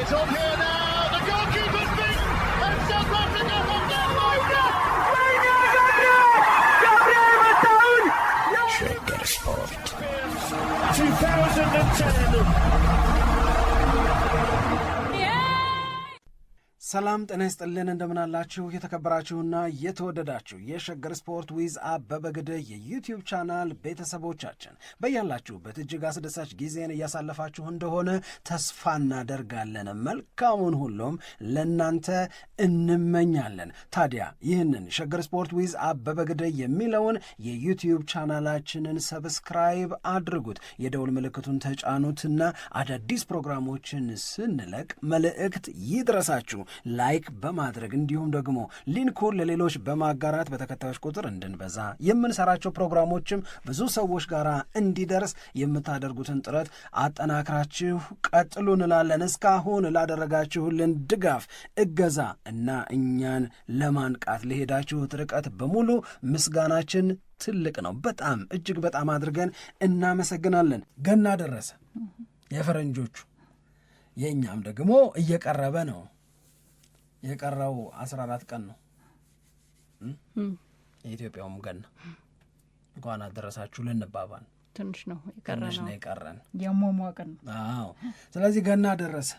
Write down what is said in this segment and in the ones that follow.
It's on here now. The goalkeeper's beaten, and South Africa have done Shredder Sport 2010. ሰላም ጤና ይስጥልን እንደምናላችሁ የተከበራችሁና የተወደዳችሁ የሸገር ስፖርት ዊዝ አበበ ግደይ የዩቲዩብ ቻናል ቤተሰቦቻችን በያላችሁበት እጅግ አስደሳች ጊዜን እያሳለፋችሁ እንደሆነ ተስፋ እናደርጋለን። መልካሙን ሁሉም ለናንተ እንመኛለን። ታዲያ ይህንን ሸገር ስፖርት ዊዝ አበበ ግደይ የሚለውን የዩቲዩብ ቻናላችንን ሰብስክራይብ አድርጉት፣ የደውል ምልክቱን ተጫኑትና አዳዲስ ፕሮግራሞችን ስንለቅ መልእክት ይድረሳችሁ። ላይክ በማድረግ እንዲሁም ደግሞ ሊንኩን ለሌሎች በማጋራት በተከታዮች ቁጥር እንድንበዛ የምንሰራቸው ፕሮግራሞችም ብዙ ሰዎች ጋር እንዲደርስ የምታደርጉትን ጥረት አጠናክራችሁ ቀጥሉ እንላለን። እስካሁን ላደረጋችሁልን ድጋፍ፣ እገዛ እና እኛን ለማንቃት ለሄዳችሁት ርቀት በሙሉ ምስጋናችን ትልቅ ነው። በጣም እጅግ በጣም አድርገን እናመሰግናለን። ገና ደረሰ የፈረንጆቹ፣ የእኛም ደግሞ እየቀረበ ነው። የቀረው 14 ቀን ነው። የኢትዮጵያውም ገና እንኳን አደረሳችሁ ልንባባል ትንሽ ነው የቀረን የሟሟቀን ነው። አዎ፣ ስለዚህ ገና ደረሰ።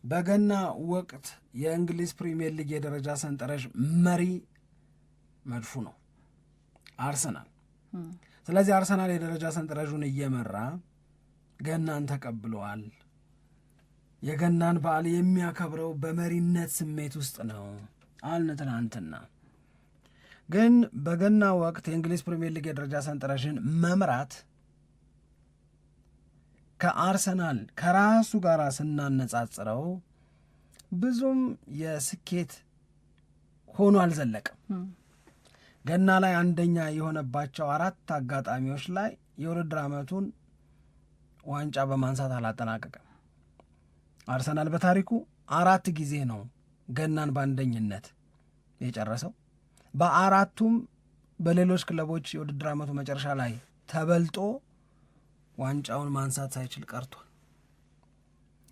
በገና ወቅት የእንግሊዝ ፕሪሚየር ሊግ የደረጃ ሰንጠረዥ መሪ መድፉ ነው አርሰናል። ስለዚህ አርሰናል የደረጃ ሰንጠረዡን እየመራ ገናን ተቀብለዋል። የገናን በዓል የሚያከብረው በመሪነት ስሜት ውስጥ ነው አልን ትናንትና። ግን በገና ወቅት የእንግሊዝ ፕሪሚየር ሊግ የደረጃ ሰንጠረዥን መምራት ከአርሰናል ከራሱ ጋር ስናነጻጽረው ብዙም የስኬት ሆኖ አልዘለቅም። ገና ላይ አንደኛ የሆነባቸው 4 አጋጣሚዎች ላይ የውድድር ዓመቱን ዋንጫ በማንሳት አላጠናቀቅም። አርሰናል በታሪኩ 4 ጊዜ ነው ገናን በአንደኝነት የጨረሰው። በ4ቱም በሌሎች ክለቦች የውድድር ዓመቱ መጨረሻ ላይ ተበልጦ ዋንጫውን ማንሳት ሳይችል ቀርቷል።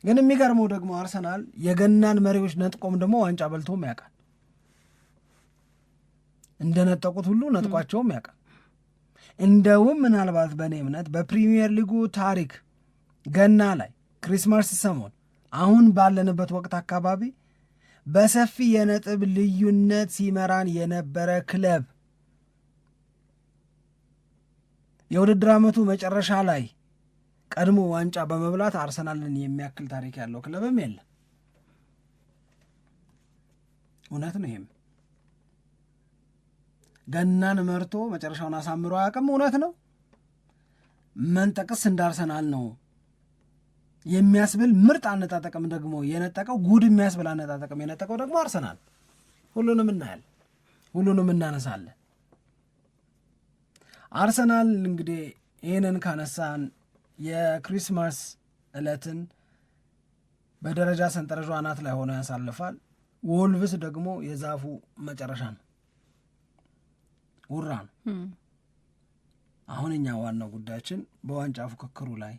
ግን የሚገርመው ደግሞ አርሰናል የገናን መሪዎች ነጥቆም ደግሞ ዋንጫ በልቶም ያውቃል። እንደነጠቁት ሁሉ ነጥቋቸውም ያውቃል። እንደውም ምናልባት በእኔ እምነት በፕሪሚየር ሊጉ ታሪክ ገና ላይ ክሪስማስ ሰሞን አሁን ባለንበት ወቅት አካባቢ በሰፊ የነጥብ ልዩነት ሲመራን የነበረ ክለብ የውድድር ዓመቱ መጨረሻ ላይ ቀድሞ ዋንጫ በመብላት አርሰናልን የሚያክል ታሪክ ያለው ክለብም የለም። እውነት ነው። ይሄም ገናን መርቶ መጨረሻውን አሳምሮ አያውቅም። እውነት ነው። መንጠቅስ እንደ አርሰናል ነው የሚያስብል ምርጥ አነጣጠቅም ደግሞ የነጠቀው፣ ጉድ የሚያስብል አነጣጠቅም የነጠቀው ደግሞ አርሰናል። ሁሉንም እናያለን፣ ሁሉንም እናነሳለን። አርሰናል እንግዲህ ይህንን ካነሳን የክሪስማስ ዕለትን በደረጃ ሰንጠረዡ አናት ላይ ሆኖ ያሳልፋል። ወልቭስ ደግሞ የዛፉ መጨረሻ ነው፣ ውራ ነው። አሁን እኛ ዋናው ጉዳያችን በዋንጫ ፉክክሩ ላይ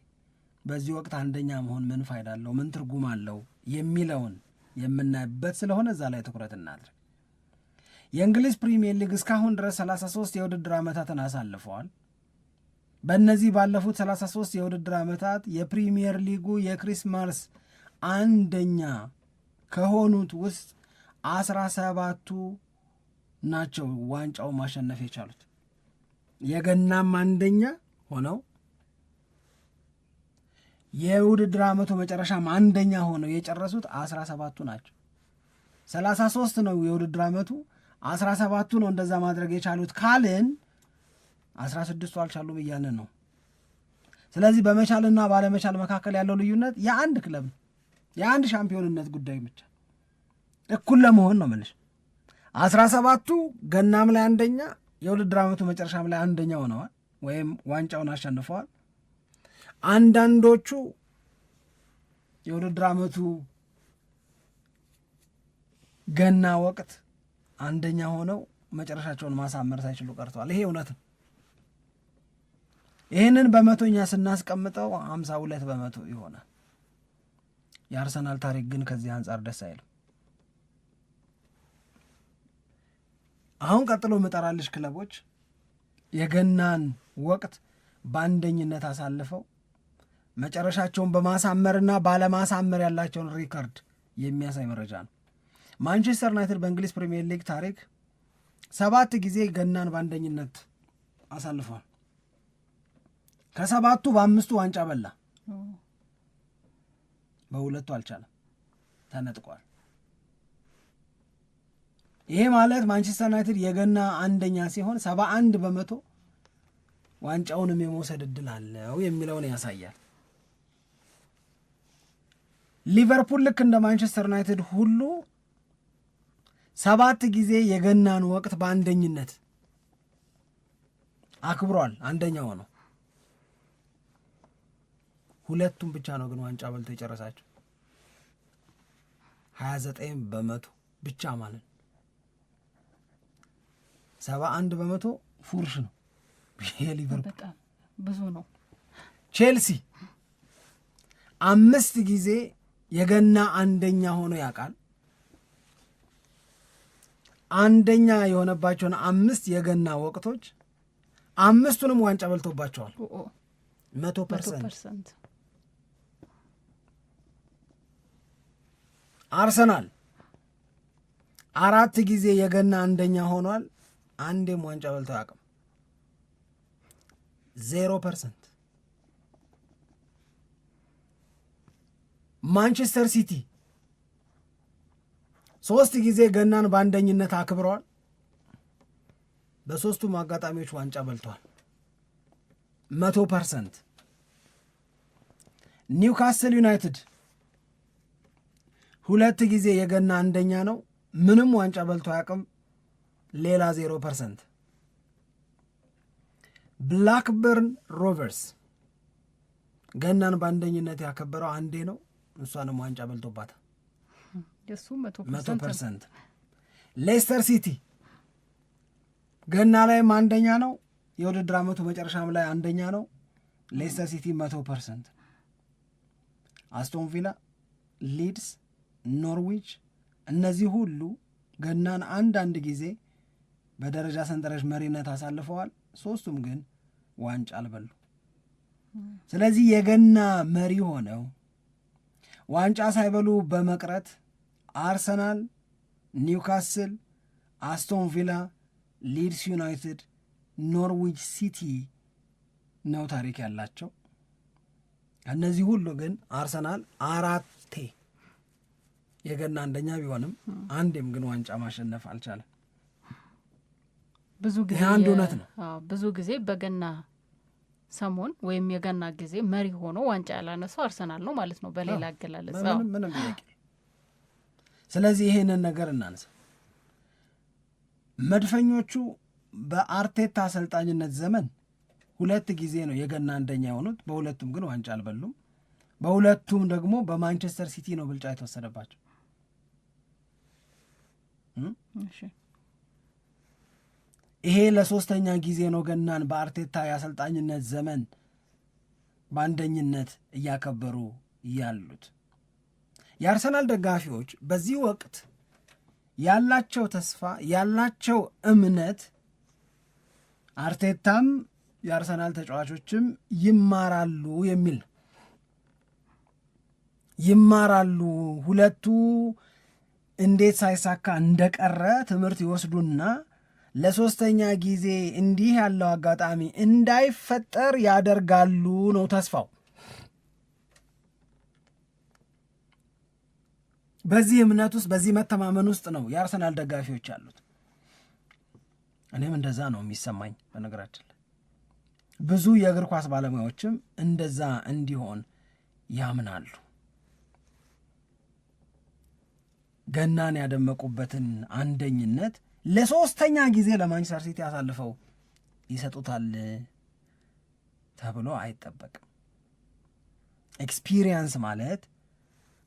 በዚህ ወቅት አንደኛ መሆን ምን ፋይዳ አለው፣ ምን ትርጉም አለው የሚለውን የምናይበት ስለሆነ እዛ ላይ ትኩረት እናድርግ። የእንግሊዝ ፕሪሚየር ሊግ እስካሁን ድረስ 33 የውድድር ዓመታትን አሳልፈዋል። በእነዚህ ባለፉት 33 የውድድር ዓመታት የፕሪሚየር ሊጉ የክሪስማስ አንደኛ ከሆኑት ውስጥ 17ቱ ናቸው ዋንጫው ማሸነፍ የቻሉት። የገናም አንደኛ ሆነው የውድድር ዓመቱ መጨረሻም አንደኛ ሆነው የጨረሱት 17ቱ ናቸው። 33 ነው የውድድር ዓመቱ፣ 17ቱ ነው እንደዛ ማድረግ የቻሉት ካልን 16ቱ አልቻሉም እያልን ነው። ስለዚህ በመቻልና ባለመቻል መካከል ያለው ልዩነት የአንድ ክለብ ነው፣ የአንድ ሻምፒዮንነት ጉዳይ ብቻ። እኩል ለመሆን ነው መልሽ 17ቱ ገናም ላይ አንደኛ፣ የውድድር ዓመቱ መጨረሻም ላይ አንደኛ ሆነዋል ወይም ዋንጫውን አሸንፈዋል። አንዳንዶቹ የውድድር ዓመቱ ገና ወቅት አንደኛ ሆነው መጨረሻቸውን ማሳመር ሳይችሉ ቀርተዋል። ይሄ እውነት ነው። ይህንን በመቶኛ ስናስቀምጠው 52 በመቶ ይሆናል። የአርሰናል ታሪክ ግን ከዚህ አንጻር ደስ አይልም። አሁን ቀጥሎ መጠራልሽ ክለቦች የገናን ወቅት በአንደኝነት አሳልፈው መጨረሻቸውን በማሳመርና ባለማሳመር ያላቸውን ሪከርድ የሚያሳይ መረጃ ነው። ማንቸስተር ዩናይትድ በእንግሊዝ ፕሪሚየር ሊግ ታሪክ 7 ጊዜ ገናን በአንደኝነት አሳልፏል። ከ7ቱ በ5ቱ ዋንጫ በላ፣ በ2ቱ አልቻለም፣ ተነጥቋል። ይሄ ማለት ማንቸስተር ዩናይትድ የገና አንደኛ ሲሆን 71% ዋንጫውንም የመውሰድ እድል አለው የሚለውን ያሳያል። ሊቨርፑል ልክ እንደ ማንቸስተር ዩናይትድ ሁሉ 7 ጊዜ የገናን ወቅት በአንደኝነት አክብሯል። አንደኛው ነው። 2ቱም ብቻ ነው ግን ዋንጫ በልቶ የጨረሳቸው 29% ብቻ ማለት ነው። 71% ፉርሽ ነው። የሊቨርፑል በጣም ብዙ ነው። ቼልሲ 5 ጊዜ የገና አንደኛ ሆኖ ያውቃል። አንደኛ የሆነባቸውን 5 የገና ወቅቶች 5ቱንም ዋንጫ በልቶባቸዋል። 100%። አርሰናል 4 ጊዜ የገና አንደኛ ሆኗል። አንዴም ዋንጫ በልቶ አያውቅም። 0%። ማንቸስተር ሲቲ 3 ጊዜ ገናን በአንደኝነት አክብረዋል። በ3ቱም አጋጣሚዎች ዋንጫ በልተዋል። 100%። ኒውካስል ዩናይትድ 2 ጊዜ የገና አንደኛ ነው። ምንም ዋንጫ በልቶ አያውቅም። ሌላ 0%። ብላክበርን ሮቨርስ ገናን በአንደኝነት ያከበረው አንዴ ነው። እሷንም ዋንጫ በልቶባታል። 100%። ሌስተር ሲቲ ገና ላይም አንደኛ ነው። የውድድር ዓመቱ መጨረሻም ላይ አንደኛ ነው። ሌስተር ሲቲ 100%። አስቶን ቪላ፣ ሊድስ፣ ኖርዊች እነዚህ ሁሉ ገናን አንድ ጊዜ በደረጃ ሰንጠረዥ መሪነት አሳልፈዋል። 3ቱም ግን ዋንጫ አልበሉ። ስለዚህ የገና መሪ ሆነው ዋንጫ ሳይበሉ በመቅረት አርሰናል፣ ኒውካስል፣ አስቶን ቪላ፣ ሊድስ ዩናይትድ፣ ኖርዊች ሲቲ ነው ታሪክ ያላቸው። ከእነዚህ ሁሉ ግን አርሰናል 4 የገና አንደኛ ቢሆንም አንዴም ግን ዋንጫ ማሸነፍ አልቻለም። ብዙ ጊዜ አንድ እውነት ነው። ብዙ ጊዜ በገና ሰሞን ወይም የገና ጊዜ መሪ ሆኖ ዋንጫ ያላነሳው አርሰናል ነው ማለት ነው በሌላ አገላለጽ። ምንም ጥያቄ። ስለዚህ ይሄንን ነገር እናንሳ። መድፈኞቹ በአርቴታ አሰልጣኝነት ዘመን 2 ጊዜ ነው የገና አንደኛ የሆኑት። በ2ቱም ግን ዋንጫ አልበሉም። በ2ቱም ደግሞ በማንቸስተር ሲቲ ነው ብልጫ የተወሰደባቸው። ይሄ ለ3ኛ ጊዜ ነው ገናን በአርቴታ የአሰልጣኝነት ዘመን በአንደኝነት እያከበሩ ያሉት። የአርሰናል ደጋፊዎች በዚህ ወቅት ያላቸው ተስፋ ያላቸው እምነት አርቴታም የአርሰናል ተጫዋቾችም ይማራሉ የሚል ነው። ይማራሉ። 2ቱ እንዴት ሳይሳካ እንደቀረ ትምህርት ይወስዱና ለ3ኛ ጊዜ እንዲህ ያለው አጋጣሚ እንዳይፈጠር ያደርጋሉ ነው ተስፋው። በዚህ እምነት ውስጥ በዚህ መተማመን ውስጥ ነው የአርሰናል ደጋፊዎች ያሉት። እኔም እንደዛ ነው የሚሰማኝ። በነገራችን ላይ ብዙ የእግር ኳስ ባለሙያዎችም እንደዛ እንዲሆን ያምናሉ። ገናን ያደመቁበትን አንደኝነት ለ3ኛ ጊዜ ለማንቸስተር ሲቲ አሳልፈው ይሰጡታል ተብሎ አይጠበቅም። ኤክስፒሪየንስ ማለት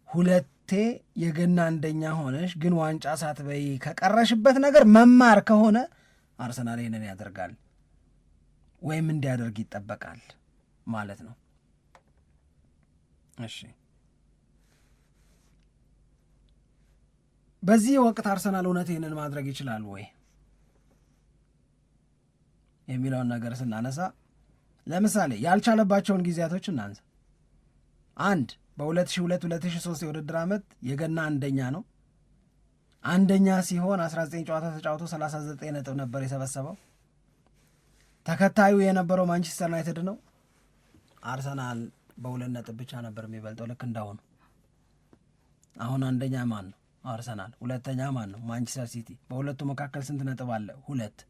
2 የገና አንደኛ ሆነሽ ግን ዋንጫ ሳትበይ ከቀረሽበት ነገር መማር ከሆነ አርሰናል ይህንን ያደርጋል ወይም እንዲያደርግ ይጠበቃል ማለት ነው። እሺ በዚህ ወቅት አርሰናል እውነት ይህንን ማድረግ ይችላል ወይ የሚለውን ነገር ስናነሳ ለምሳሌ ያልቻለባቸውን ጊዜያቶች እናንሳ። አንድ በ2002-2003 የውድድር ዓመት የገና አንደኛ ነው። አንደኛ ሲሆን 19 ጨዋታ ተጫውቶ 39 ነጥብ ነበር የሰበሰበው። ተከታዩ የነበረው ማንቸስተር ዩናይትድ ነው። አርሰናል በ2 ነጥብ ብቻ ነበር የሚበልጠው ልክ እንዳሁኑ። አሁን አንደኛ ማን ነው? አርሰናል። ሁለተኛ ማን ነው? ማንቸስተር ሲቲ። በሁለቱ መካከል ስንት ነጥብ አለ? 2።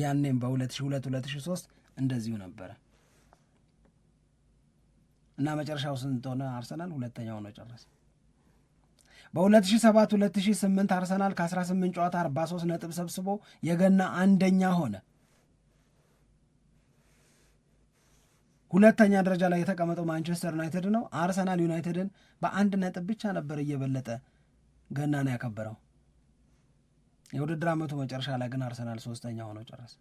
ያኔም በ2002-2003 እንደዚሁ ነበረ እና መጨረሻው ስንት ሆነ? አርሰናል ሁለተኛ ሆኖ ጨረሰ። በ2007-2008 አርሰናል ከ18 ጨዋታ 43 ነጥብ ሰብስቦ የገና አንደኛ ሆነ። ሁለተኛ ደረጃ ላይ የተቀመጠው ማንቸስተር ዩናይትድ ነው። አርሰናል ዩናይትድን በ1 ነጥብ ብቻ ነበር እየበለጠ ገናን ያከበረው። የውድድር ዓመቱ መጨረሻ ላይ ግን አርሰናል 3ኛ ሆኖ ጨረሰ።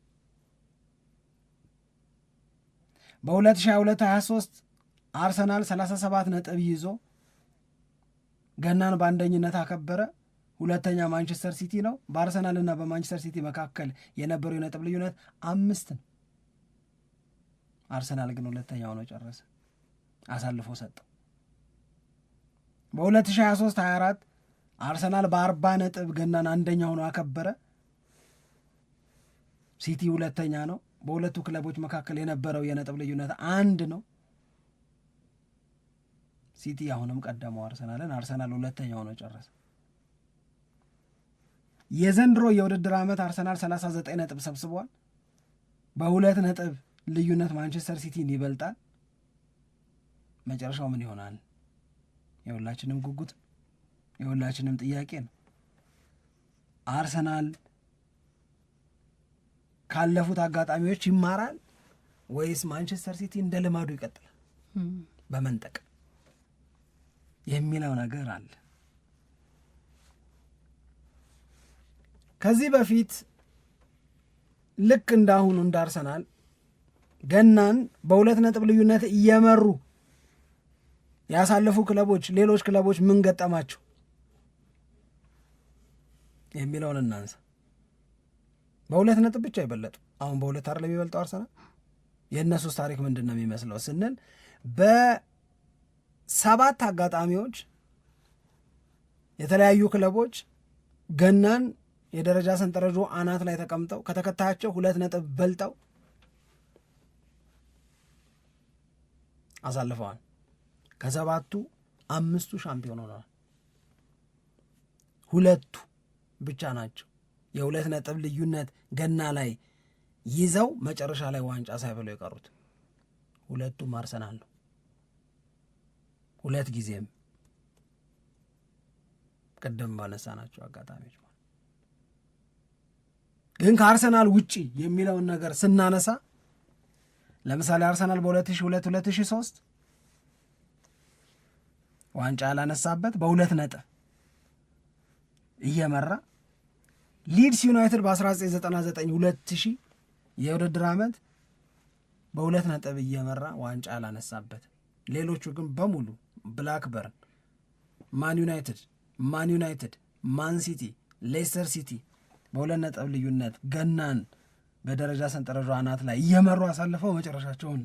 በ2022-23 አርሰናል 37 ነጥብ ይዞ ገናን በአንደኝነት አከበረ። ሁለተኛ ማንቸስተር ሲቲ ነው። በአርሰናልና በማንቸስተር ሲቲ መካከል የነበረው የነጥብ ልዩነት 5 ነው። አርሰናል ግን ሁለተኛ ሆኖ ጨረሰ፣ አሳልፎ ሰጠው። በ2023-24 አርሰናል በ40 ነጥብ ገናን አንደኛ ሆኖ አከበረ። ሲቲ ሁለተኛ ነው። በሁለቱ ክለቦች መካከል የነበረው የነጥብ ልዩነት 1 ነው። ሲቲ አሁንም ቀደመው አርሰናልን። አርሰናል ሁለተኛ ሆኖ ጨረሰ። የዘንድሮ የውድድር ዓመት አርሰናል 39 ነጥብ ሰብስቧል። በ2 ነጥብ ልዩነት ማንቸስተር ሲቲን ይበልጣል። መጨረሻው ምን ይሆናል? የሁላችንም ጉጉት፣ የሁላችንም ጥያቄ ነው። አርሰናል ካለፉት አጋጣሚዎች ይማራል ወይስ ማንቸስተር ሲቲ እንደ ልማዱ ይቀጥላል በመንጠቅ የሚለው ነገር አለ። ከዚህ በፊት ልክ እንዳሁኑ እንደ አርሰናል ገናን በ2 ነጥብ ልዩነት እየመሩ ያሳለፉ ክለቦች፣ ሌሎች ክለቦች ምን ገጠማቸው የሚለውን እናንሳ። በ2 ነጥብ ብቻ ይበለጡ። አሁን በ2 አይደለም የሚበልጠው አርሰናል። የእነሱስ ታሪክ ምንድን ነው የሚመስለው ስንል በ7 አጋጣሚዎች የተለያዩ ክለቦች ገናን የደረጃ ሰንጠረዡ አናት ላይ ተቀምጠው ከተከታያቸው 2 ነጥብ በልጠው አሳልፈዋል። ከ7ቱ 5ቱ ሻምፒዮን ሆነዋል። 2 ብቻ ናቸው የ2 ነጥብ ልዩነት ገና ላይ ይዘው መጨረሻ ላይ ዋንጫ ሳይበሉ የቀሩት። 2ቱም አርሰናል ነው። 2 ጊዜም ቅድም ባነሳናቸው አጋጣሚዎች። ግን ከአርሰናል ውጪ የሚለውን ነገር ስናነሳ ለምሳሌ አርሰናል በ2002-2003 ዋንጫ ያላነሳበት በ2 ነጥብ እየመራ ሊድስ ዩናይትድ በ1999-2000 የውድድር ዓመት በ2 ነጥብ እየመራ ዋንጫ ያላነሳበት፣ ሌሎቹ ግን በሙሉ ብላክበርን፣ ማን ዩናይትድ፣ ማን ሲቲ፣ ሌስተር ሲቲ በ2 ነጥብ ልዩነት ገናን በደረጃ ሰንጠረዡ አናት ላይ እየመሩ አሳልፈው መጨረሻቸውን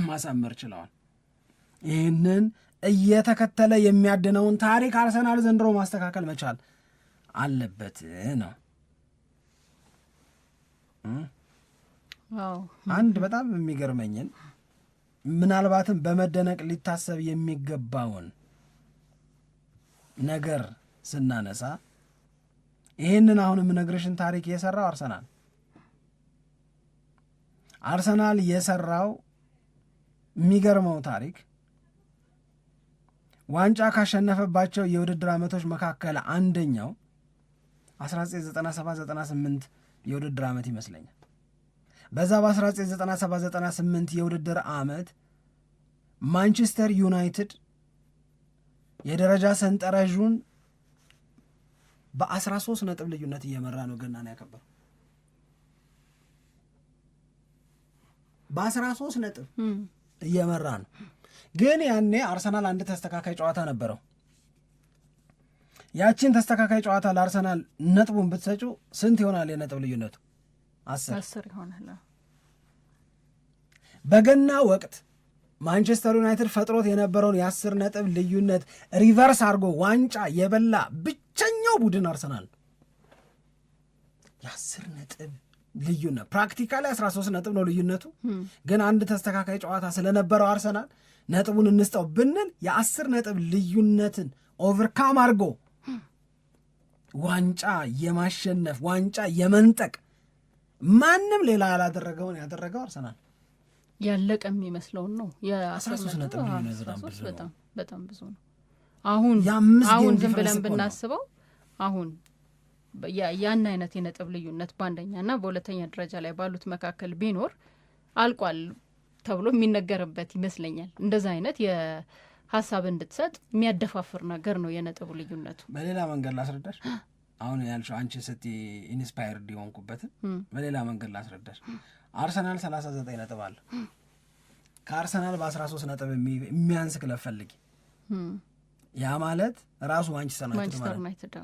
ማሳመር ችለዋል። ይህንን እየተከተለ የሚያድነውን ታሪክ አርሰናል ዘንድሮ ማስተካከል መቻል አለበት ነው። አንድ በጣም የሚገርመኝን ምናልባትም በመደነቅ ሊታሰብ የሚገባውን ነገር ስናነሳ ይህንን አሁን የምነግርሽን ታሪክ የሰራው አርሰናል የሰራው የሚገርመው ታሪክ ዋንጫ ካሸነፈባቸው የውድድር ዓመቶች መካከል አንደኛው 1997-98 የውድድር ዓመት ይመስለኛል። በዛ በ1997-98 የውድድር ዓመት ማንቸስተር ዩናይትድ የደረጃ ሰንጠረዡን በ13 ነጥብ ልዩነት እየመራ ነው ገናን ያከበረው። በ13 ነጥብ እየመራ ነው። ግን ያኔ አርሰናል አንድ ተስተካካይ ጨዋታ ነበረው። ያቺን ተስተካካይ ጨዋታ ለአርሰናል ነጥቡን ብትሰጩ ስንት ይሆናል የነጥብ ልዩነቱ? 10 ይሆናል። በገና ወቅት ማንቸስተር ዩናይትድ ፈጥሮት የነበረውን የ10 ነጥብ ልዩነት ሪቨርስ አድርጎ ዋንጫ የበላ ብቸኛው ቡድን አርሰናል። የ10 ነጥብ ልዩነት ፕራክቲካሊ 13 ነጥብ ነው ልዩነቱ። ግን አንድ ተስተካካይ ጨዋታ ስለነበረው አርሰናል ነጥቡን እንስጠው ብንል የ10 ነጥብ ልዩነትን ኦቨርካም አድርጎ ዋንጫ የማሸነፍ ዋንጫ የመንጠቅ ማንም ሌላ ያላደረገውን ያደረገው አርሰናል። ያለቀ የሚመስለውን ነው። የ13 ነጥብ በጣም ብዙ ነው። አሁን ዝም ብለን ብናስበው አሁን ያን አይነት የነጥብ ልዩነት በአንደኛና በሁለተኛ ደረጃ ላይ ባሉት መካከል ቢኖር አልቋል ተብሎ የሚነገርበት ይመስለኛል። እንደዛ አይነት የሀሳብ እንድትሰጥ የሚያደፋፍር ነገር ነው የነጥቡ ልዩነቱ። በሌላ መንገድ ላስረዳሽ፣ አሁን ያልሽው አንቺ ስትይ ኢንስፓየርድ የሆንኩበትን በሌላ መንገድ ላስረዳሽ። አርሰናል 39 ነጥብ አለ። ከአርሰናል በ13 ነጥብ የሚያንስ ክለብ ፈልጊ። ያ ማለት ራሱ ማንቸስተር ዩናይትድ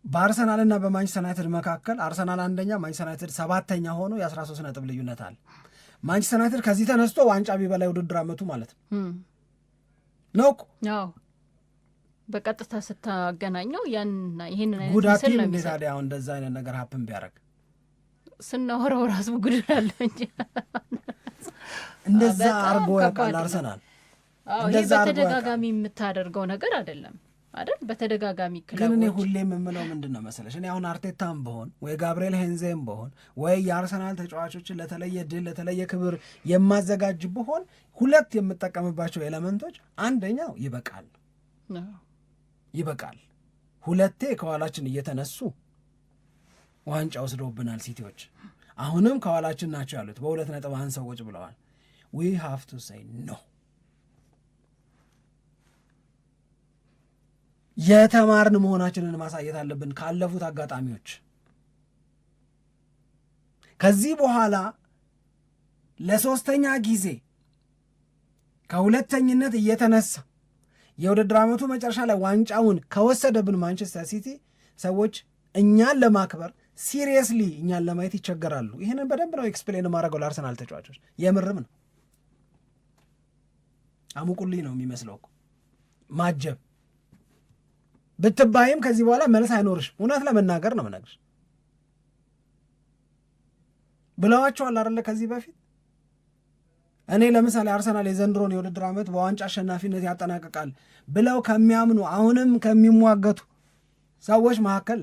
በአርሰናልና በማንቸስተር ዩናይትድ መካከል አርሰናል አንደኛ፣ ማንቸስተር ዩናይትድ 7ተኛ ሆኖ የ13 ነጥብ ልዩነት አለ። ማንቸስተር ዩናይትድ ከዚህ ተነስቶ ዋንጫ ቢበላ ውድድር አመቱ ማለት ነው እኮ በቀጥታ ስታገናኘው ይህንን አይነት ጉዳት እንዴት ታዲያ አሁን እንደዛ አይነት ነገር ሀፕን ቢያደርግ ስናወራው ራሱ ጉዳት አለ እንጂ እንደዛ አርጎ ያውቃል አርሰናል። እንደዛ በተደጋጋሚ የምታደርገው ነገር አይደለም አይደል? በተደጋጋሚ ክለቦች ግን እኔ ሁሌ የምምለው ምንድን ነው መሰለሽ፣ እኔ አሁን አርቴታም በሆን ወይ ጋብርኤል ሄንዜም በሆን ወይ የአርሰናል ተጫዋቾችን ለተለየ ድል ለተለየ ክብር የማዘጋጅ በሆን ሁለት የምጠቀምባቸው ኤሌመንቶች፣ አንደኛው ይበቃል። ሁለቴ ከኋላችን እየተነሱ ዋንጫ ወስደውብናል ሲቲዎች፣ አሁንም ከኋላችን ናቸው ያሉት በ2 ነጥብ አንሰው ቁጭ ብለዋል። ዊ ሃቭ ቱ ሴይ ኖ። የተማርን መሆናችንን ማሳየት አለብን ካለፉት አጋጣሚዎች። ከዚህ በኋላ ለ3ኛ ጊዜ ከሁለተኝነት እየተነሳ የውድድር ዓመቱ መጨረሻ ላይ ዋንጫውን ከወሰደብን ማንቸስተር ሲቲ ሰዎች እኛን ለማክበር ሲሪየስሊ እኛን ለማየት ይቸገራሉ። ይህንን በደንብ ነው ኤክስፕሌን ማድረገው ለአርሰናል ተጫዋቾች። የምርም ነው አሙቁልኝ ነው የሚመስለው እኮ ማጀብ ብትባይም ከዚህ በኋላ መልስ አይኖርሽ። እውነት ለመናገር ነው የምነግርሽ ብለዋቸዋል አይደለ? ከዚህ በፊት እኔ ለምሳሌ አርሰናል የዘንድሮን የውድድር ዓመት በዋንጫ አሸናፊነት ያጠናቅቃል ብለው ከሚያምኑ አሁንም ከሚሟገቱ ሰዎች መካከል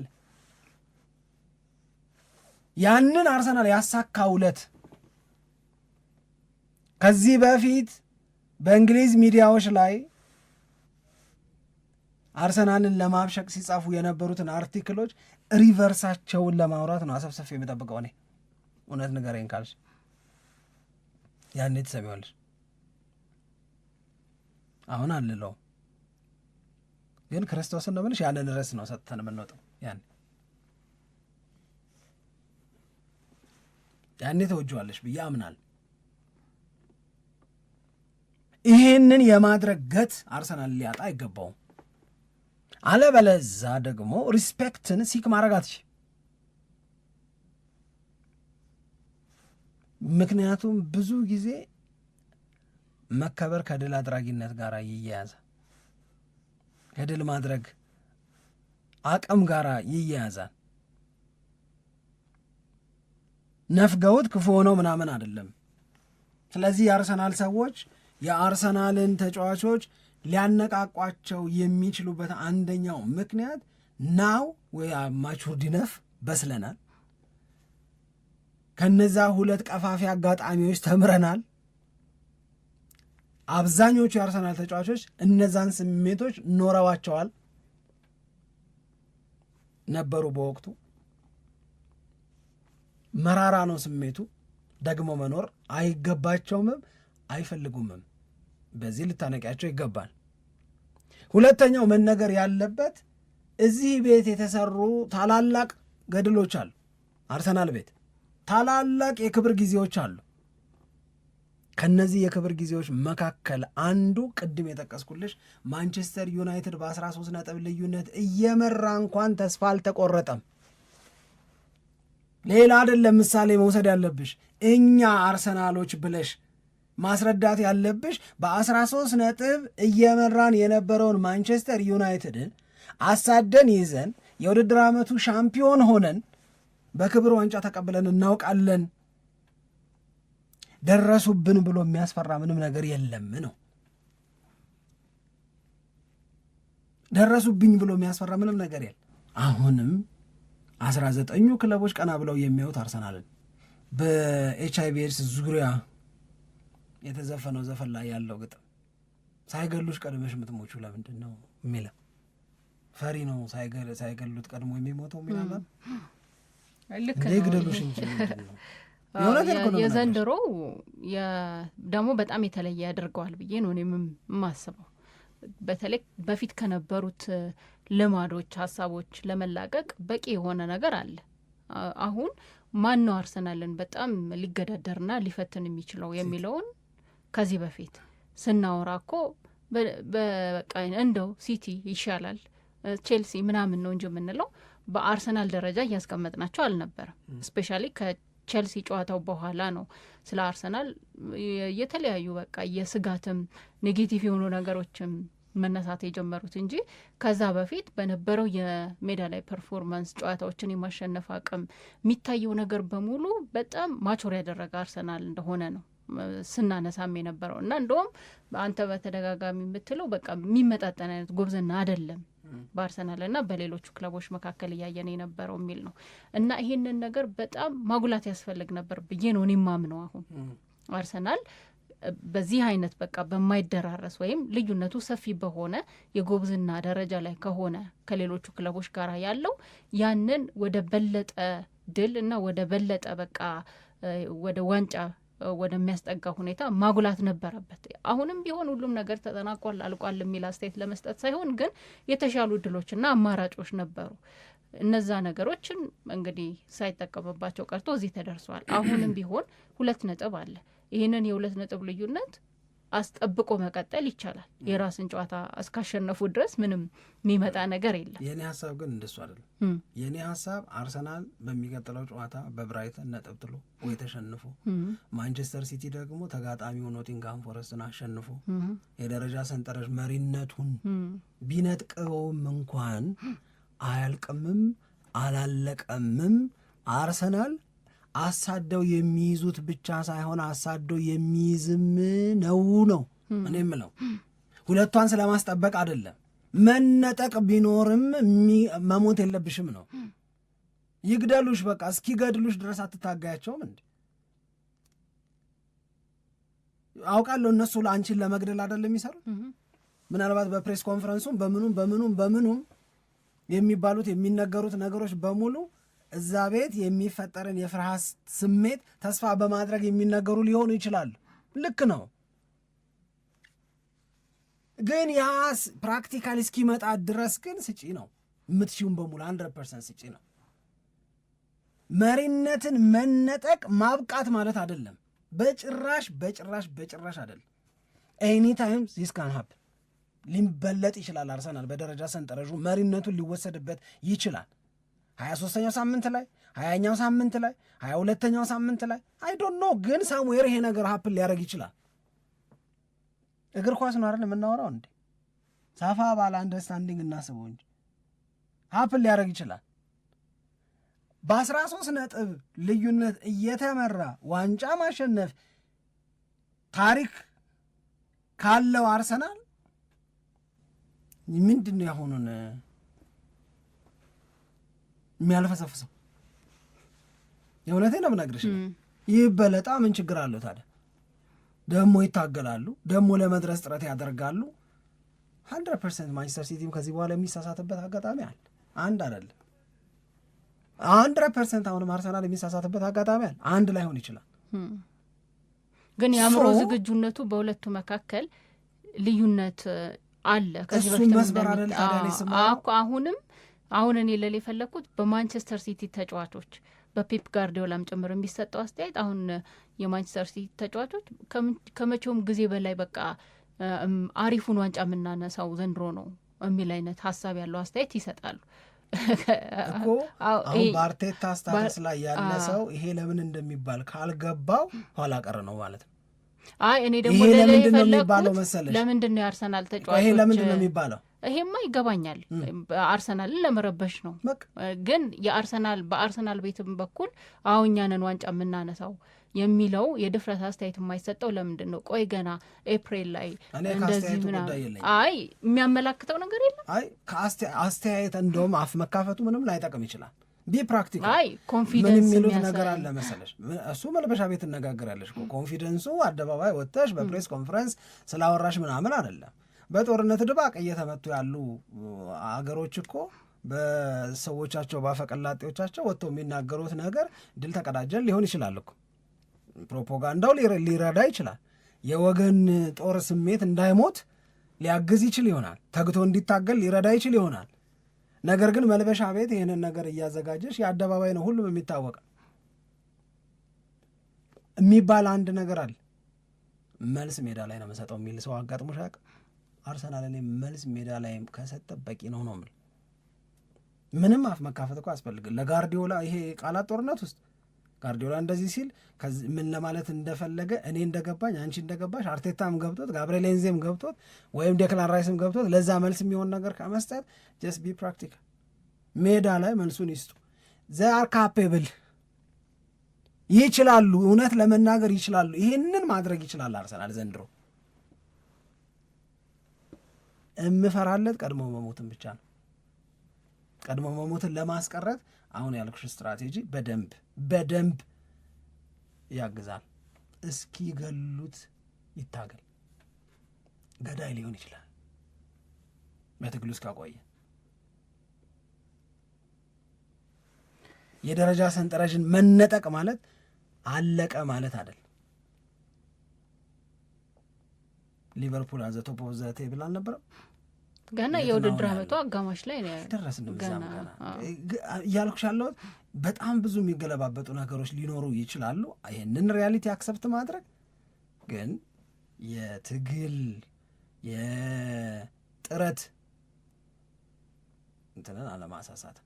ያንን አርሰናል ያሳካውለት ከዚህ በፊት በእንግሊዝ ሚዲያዎች ላይ አርሰናልን ለማብሸቅ ሲጻፉ የነበሩትን አርቲክሎች ሪቨርሳቸውን ለማውራት ነው አሰብሰፍ የሚጠብቀው። እኔ እውነት ንገረኝ ካልሽ ያኔ ትሰሚዋለሽ። አሁን አልለው ግን ክርስቶስን ነው ብለሽ ያንን ርዕስ ነው ሰጥተን የምንወጣው። ያኔ ተወጅዋለሽ ብዬ አምናል። ይሄንን የማድረግ ገት አርሰናል ሊያጣ አይገባውም። አለበለዛ ደግሞ ሪስፔክትን ሲክ ማድረግ አትችይም። ምክንያቱም ብዙ ጊዜ መከበር ከድል አድራጊነት ጋር ይያያዛል፣ ከድል ማድረግ አቅም ጋር ይያያዛል። ነፍገውት ክፉ ሆነው ምናምን አይደለም። ስለዚህ የአርሰናል ሰዎች የአርሰናልን ተጫዋቾች ሊያነቃቋቸው የሚችሉበት አንደኛው ምክንያት ናው ወይ ማቹርድ ኢነፍ በስለናል፣ ከነዛ 2 ቀፋፊ አጋጣሚዎች ተምረናል። አብዛኞቹ የአርሰናል ተጫዋቾች እነዛን ስሜቶች ኖረዋቸዋል ነበሩ በወቅቱ። መራራ ነው ስሜቱ፣ ደግሞ መኖር አይገባቸውምም አይፈልጉምም። በዚህ ልታነቂያቸው ይገባል። ሁለተኛው መነገር ያለበት እዚህ ቤት የተሰሩ ታላላቅ ገድሎች አሉ። አርሰናል ቤት ታላላቅ የክብር ጊዜዎች አሉ። ከነዚህ የክብር ጊዜዎች መካከል አንዱ ቅድም የጠቀስኩልሽ ማንቸስተር ዩናይትድ በ13 ነጥብ ልዩነት እየመራ እንኳን ተስፋ አልተቆረጠም። ሌላ አይደለም ምሳሌ መውሰድ ያለብሽ እኛ አርሰናሎች ብለሽ ማስረዳት ያለብሽ በ13 ነጥብ እየመራን የነበረውን ማንቸስተር ዩናይትድን አሳደን ይዘን የውድድር ዓመቱ ሻምፒዮን ሆነን በክብር ዋንጫ ተቀብለን እናውቃለን። ደረሱብን ብሎ የሚያስፈራ ምንም ነገር የለም ነው። ደረሱብኝ ብሎ የሚያስፈራ ምንም ነገር የለም። አሁንም 19ኙ ክለቦች ቀና ብለው የሚያዩት አርሰናልን በኤችአይቪ ኤድስ ዙሪያ የተዘፈነው ዘፈን ላይ ያለው ግጥም ሳይገሉሽ ቀድመሽ የምትሞቹ ለምንድን ነው የሚለው ፈሪ ነው ሳይገሉት ቀድሞ የሚሞተው የሚላለን ግደሉሽ እንጂ የዘንድሮ ደግሞ በጣም የተለየ ያደርገዋል ብዬ ነው የማስበው። በተለይ በፊት ከነበሩት ልማዶች፣ ሀሳቦች ለመላቀቅ በቂ የሆነ ነገር አለ። አሁን ማን ነው አርሰናልን በጣም ሊገዳደርና ሊፈትን የሚችለው የሚለውን ከዚህ በፊት ስናወራ እኮ በቃ እንደው ሲቲ ይሻላል ቼልሲ ምናምን ነው እንጂ የምንለው በአርሰናል ደረጃ እያስቀመጥናቸው አልነበረም። ስፔሻሊ ከቼልሲ ጨዋታው በኋላ ነው ስለ አርሰናል የተለያዩ በቃ የስጋትም ኔጌቲቭ የሆኑ ነገሮችም መነሳት የጀመሩት እንጂ ከዛ በፊት በነበረው የሜዳ ላይ ፐርፎርማንስ ጨዋታዎችን የማሸነፍ አቅም የሚታየው ነገር በሙሉ በጣም ማቾር ያደረገ አርሰናል እንደሆነ ነው ስናነሳም የነበረው እና እንደውም አንተ በተደጋጋሚ የምትለው በቃ የሚመጣጠን አይነት ጎብዝና አይደለም በአርሰናል እና በሌሎቹ ክለቦች መካከል እያየን የነበረው የሚል ነው እና ይህንን ነገር በጣም ማጉላት ያስፈልግ ነበር ብዬ ነው እኔ የማምነው። አሁን አርሰናል በዚህ አይነት በቃ በማይደራረስ ወይም ልዩነቱ ሰፊ በሆነ የጎብዝና ደረጃ ላይ ከሆነ ከሌሎቹ ክለቦች ጋር ያለው ያንን ወደ በለጠ ድል እና ወደ በለጠ በቃ ወደ ዋንጫ ወደሚያስጠጋ ሁኔታ ማጉላት ነበረበት። አሁንም ቢሆን ሁሉም ነገር ተጠናቋል አልቋል የሚል አስተያየት ለመስጠት ሳይሆን ግን የተሻሉ ድሎችና አማራጮች ነበሩ። እነዛ ነገሮችን እንግዲህ ሳይጠቀምባቸው ቀርቶ እዚህ ተደርሷል። አሁንም ቢሆን 2 ነጥብ አለ። ይህንን የ2 ነጥብ ልዩነት አስጠብቆ መቀጠል ይቻላል። የራስን ጨዋታ እስካሸነፉ ድረስ ምንም የሚመጣ ነገር የለም። የኔ ሀሳብ ግን እንደሱ አይደለም። የኔ ሀሳብ አርሰናል በሚቀጥለው ጨዋታ በብራይተን ነጥብ ጥሎ ወይ ተሸንፎ፣ ማንቸስተር ሲቲ ደግሞ ተጋጣሚው ኖቲንግሃም ፎረስትን አሸንፎ የደረጃ ሰንጠረዥ መሪነቱን ቢነጥቀውም እንኳን አያልቅምም አላለቀምም አርሰናል አሳደው የሚይዙት ብቻ ሳይሆን አሳደው የሚይዝም ነው እኔ የምለው። ሁለቷን ስለማስጠበቅ አይደለም። መነጠቅ ቢኖርም መሞት የለብሽም ነው። ይግደሉሽ፣ በቃ እስኪገድሉሽ ድረስ አትታጋያቸውም እንዴ? አውቃለሁ እነሱ ለአንቺን ለመግደል አይደለም የሚሰሩት። ምናልባት በፕሬስ ኮንፈረንሱም በምኑም የሚባሉት የሚነገሩት ነገሮች በሙሉ እዛ ቤት የሚፈጠርን የፍርሃት ስሜት ተስፋ በማድረግ የሚነገሩ ሊሆኑ ይችላሉ። ልክ ነው። ግን ያ ፕራክቲካል እስኪመጣ ድረስ ግን ስጪ ነው የምትሽውን በሙሉ 100% ስጪ ነው። መሪነትን መነጠቅ ማብቃት ማለት አይደለም። በጭራሽ አይደለም። ኤኒ ታይም ዚስ ካን ሃፕን። ሊበለጥ ይችላል። አርሰናል በደረጃ ሰንጠረዡ መሪነቱን ሊወሰድበት ይችላል። 23ኛው ሳምንት ላይ 20ኛው ሳምንት ላይ 22ኛው ሳምንት ላይ አይ ዶንት ኖ። ግን ሳሙኤር ይሄ ነገር ሀፕን ሊያደርግ ይችላል። እግር ኳስ ነው አይደል የምናወራው እንዴ? ሳፋ ባለ አንደርስታንዲንግ እናስበው እንጂ ሀፕን ሊያደርግ ይችላል። በ13 ነጥብ ልዩነት እየተመራ ዋንጫ ማሸነፍ ታሪክ ካለው አርሰናል ምንድን ነው ያሁኑን የሚያልፈሰፍሰው? የእውነቴን ነው የምነግርሽ። ይህ በለጣ ምን ችግር አለው ታዲያ? ደግሞ ይታገላሉ፣ ደግሞ ለመድረስ ጥረት ያደርጋሉ። 100% ማንቸስተር ሲቲም ከዚህ በኋላ የሚሳሳትበት አጋጣሚ አለ። አንድ አይደለም 100% አሁንም አርሰናል የሚሳሳትበት አጋጣሚ አለ። አንድ ላይሆን ይችላል። ግን የአእምሮ ዝግጁነቱ በሁለቱ መካከል ልዩነት አለ። ከዚህ በፊት አሁንም አሁን እኔ ለሌ የፈለኩት በማንቸስተር ሲቲ ተጫዋቾች በፔፕ ጋርዲዮላም ጭምር የሚሰጠው አስተያየት አሁን የማንቸስተር ሲቲ ተጫዋቾች ከመቼውም ጊዜ በላይ በቃ አሪፉን ዋንጫ የምናነሳው ዘንድሮ ነው የሚል አይነት ሀሳብ ያለው አስተያየት ይሰጣሉ እኮ። አሁን በአርቴታ ስታተስ ላይ ያለ ሰው ይሄ ለምን እንደሚባል ካልገባው ኋላ ቀር ነው ማለት ነው። እኔ ደግሞ ለምንድን ነው የሚባለው መሰለሽ? ለምንድን ነው የአርሰናል ተጫዋቾች ይሄ ለምንድን ነው የሚባለው? ይሄማ ይገባኛል፣ አርሰናልን ለመረበሽ ነው። ግን በአርሰናል ቤትም በኩል እኛንን ዋንጫ የምናነሳው የሚለው የድፍረት አስተያየት የማይሰጠው ለምንድን ነው? ቆይ ገና ኤፕሪል ላይ እንደዚህ ምናምን የሚያመላክተው ነገር የለም። አስተያየት እንደውም አፍ መካፈቱ ምንም ላይጠቅም ይችላል። ፕራክቲካል ምን የሚሉት ነገር አለ መሰለሽ? እሱ መልበሻ ቤት እነጋገራለሽ። ኮንፊደንሱ አደባባይ ወጥተሽ በፕሬስ ኮንፈረንስ ስላወራሽ ምናምን አይደለም። በጦርነት ድባቅ እየተመቱ ያሉ አገሮች እኮ በሰዎቻቸው ባፈቀላጤዎቻቸው ወጥተው የሚናገሩት ነገር ድል ተቀዳጀን ሊሆን ይችላል እኮ። ፕሮፓጋንዳው ሊረዳ ይችላል። የወገን ጦር ስሜት እንዳይሞት ሊያግዝ ይችል ይሆናል። ተግቶ እንዲታገል ሊረዳ ይችል ይሆናል። ነገር ግን መልበሻ ቤት ይህንን ነገር እያዘጋጀሽ የአደባባይ ነው ሁሉም የሚታወቅ የሚባል አንድ ነገር አለ። መልስ ሜዳ ላይ ነው መሰጠው የሚል ሰው አጋጥሞሽ አያውቅም? አርሰናል እኔ መልስ ሜዳ ላይ ከሰጠ በቂ ነው የምል። ምንም አፍ መካፈት እኮ አያስፈልግም። ለጋርዲዮላ ይሄ ቃላት ጦርነት ውስጥ ጋርዲዮላ እንደዚህ ሲል ምን ለማለት እንደፈለገ እኔ እንደገባኝ አንቺ እንደገባሽ አርቴታም ገብቶት ጋብርኤል ኤንዜም ገብቶት ወይም ዴክላን ራይስም ገብቶት ለዛ መልስ የሚሆን ነገር ከመስጠት ጀስት ቢ ፕራክቲካል። ሜዳ ላይ መልሱን ይስጡ። ዘ አር ካፔብል ይችላሉ፣ እውነት ለመናገር ይችላሉ። ይህንን ማድረግ ይችላል አርሰናል ዘንድሮ። እምፈራለት ቀድሞ መሞትን ብቻ ነው። ቀድሞ መሞትን ለማስቀረት አሁን ያልኩሽ ስትራቴጂ በደንብ ያግዛል። እስኪ ገሉት ይታገል። ገዳይ ሊሆን ይችላል በትግሉ እስካቆየ። የደረጃ ሰንጠረዥን መነጠቅ ማለት አለቀ ማለት አይደል። ሊቨርፑል አዘ ቶፕ ኦፍ ዘ ቴብል አልነበረም? ገና የውድድር ዓመቱ አጋማሽ ላይ ነው ደረስን። ገና እያልኩሽ ያለሁት በጣም ብዙ የሚገለባበጡ ነገሮች ሊኖሩ ይችላሉ። ይህንን ሪያሊቲ አክሰፕት ማድረግ ግን የትግል የጥረት እንትንን አለማሳሳት።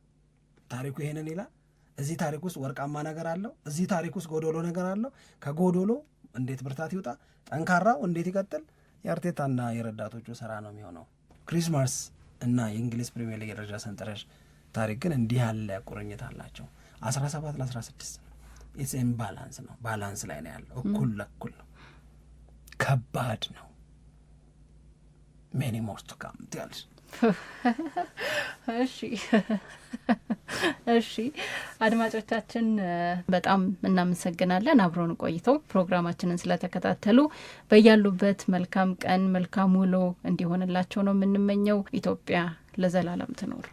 ታሪኩ ይሄንን ይላል። እዚህ ታሪክ ውስጥ ወርቃማ ነገር አለው፣ እዚህ ታሪክ ውስጥ ጎዶሎ ነገር አለው። ከጎዶሎ እንዴት ብርታት ይውጣ፣ ጠንካራው እንዴት ይቀጥል፣ የአርቴታና የረዳቶቹ ስራ ነው የሚሆነው። ክሪስማስ እና የእንግሊዝ ፕሪሚየር ሊግ የደረጃ ሰንጠረዥ ታሪክ ግን እንዲህ ያለ ቁርኝት አላቸው። 17 ለ16 ነው። ኢትስ ኢምባላንስ ነው። ባላንስ ላይ ነው ያለው። እኩል ለእኩል ነው። ከባድ ነው። ሜኒ ሞር ቱ ካም ትያለሽ። እሺ አድማጮቻችን በጣም እናመሰግናለን አብረውን ቆይተው ፕሮግራማችንን ስለተከታተሉ። በያሉበት መልካም ቀን መልካም ውሎ እንዲሆንላቸው ነው የምንመኘው። ኢትዮጵያ ለዘላለም ትኖር።